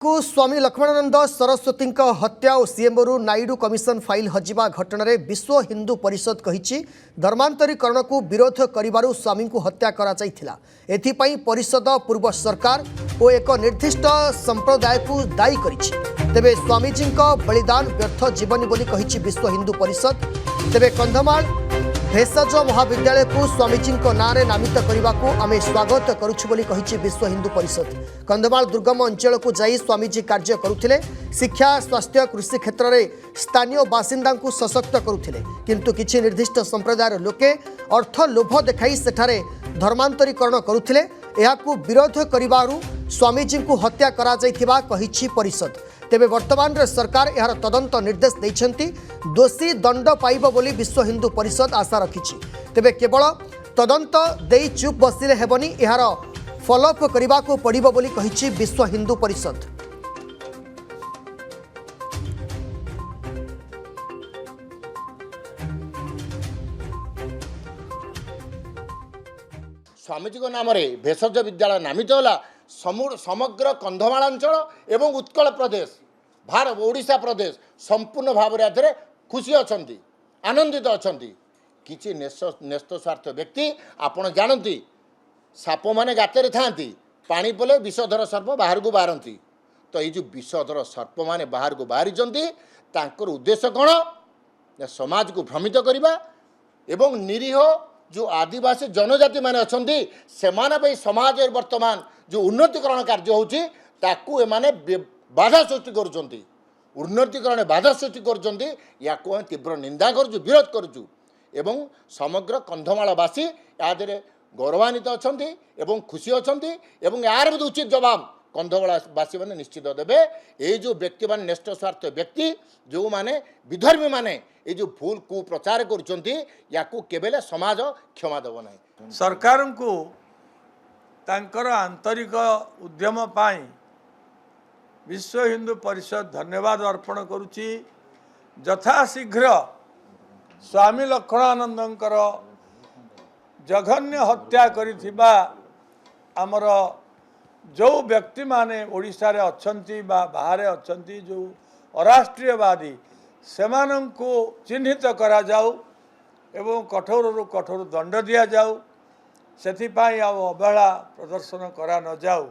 को स्वामी लक्ष्मणानंद सरस्वती हत्या और सीएमओ नायडू कमिशन फाइल हजिबा घटन में विश्व हिंदू परिषद कही धर्मांतरीकरण को विरोध करिबारु स्वामी को हत्या करा जायथिला। एथिपाई परिषद पूर्व सरकार और एक निर्दिष्ट संप्रदाय को दायी करिछि। तेबे स्वामीजी बलिदान व्यर्थ जीवन बोली कहिछि विश्व हिंदू परिषद। तेबे कंधमाल भेषज महाविद्यालय को स्वामीजी नाँ नामित करने को आम स्वागत करुछु बोली कहिछि विश्व हिंदू परिषद। कंधमाल दुर्गम अंचल को जाई स्वामीजी कार्य करुथिले। शिक्षा स्वास्थ्य कृषि क्षेत्र में स्थानीय बासिंदा को सशक्त करुथिले, किंतु किछि निर्दिष्ट संप्रदायर लोके अर्थ लोभ देखाई सेठारे धर्मांतरीकरण करुथिले। एहाकू विरोध करिबारु स्वामीजी को हत्या करा जायथिबा कहिछि परिषद। तेबे वर्तमान रे सरकार यार तदंत निर्देश दैछंती। दोषी दंड पाइब बोली विश्व हिंदू परिषद आशा रखिछि। तेबे केवल तदंत देई चुप बसिले हेबनी, यार फॉलोअप करबा को पड़िबो बोली कहिछि विश्व हिंदू परिषद। स्वामीजी नाम भेषज विद्यालय नामित होला। समग्र कंधमाल अंचल एवं उत्कल प्रदेश भारत ओडिशा प्रदेश संपूर्ण भाव में खुशी अछंती, आनंदित अछंती। किछि न्यस्त स्वार्थ व्यक्ति आपण जानती साप माने गाते थांती, पानी पले विषधर सर्प बाहर को बाहरती। तो ये जो विषधर सर्प माने बाहर को बाहरी तांकर उद्देश्य कौन? समाज को भ्रमित करने एवं निरीह जो आदिवासी जनजाति माने अछंती सेमाने समाज वर्तमान जो उन्नतिकरण कार्य होची ताकू एमाने बाधा सृष्टि करुचंती, उन्नतिकरण बाधा सृष्टि करुचंती। याकू हम तीव्र निंदा करूँ, विरोध करूँ एवं समग्र कंधमालवासी यादे गौरवान्वित अछंती एवं खुशी अछंती एवं यार भी उचित जवाब कंधमालवासी मैंने निश्चित देवे। ये जो व्यक्ति मान न्यस्त स्वार्थ व्यक्ति जो माने विधर्मी माने ये जो भूल को प्रचार करुचंती याकू केवल समाज क्षमा देव ना। सरकार को तांकर आंतरिक उद्यम पाई विश्व हिंदू परिषद धन्यवाद अर्पण करुच्ची। यथाशीघ्र स्वामी लक्ष्मणानंदंकर जघन्य हत्या करिथिबा आमर जो व्यक्ति माने ओडिशा रे अछंती बा बाहर अछंती जो अराष्ट्रीयवादी सेमानंको चिन्हित करा जाऊ एवं कठोर रु कठोर दंड दिया जाऊ, सेथिपाई अवहेला प्रदर्शन करा न जाऊ।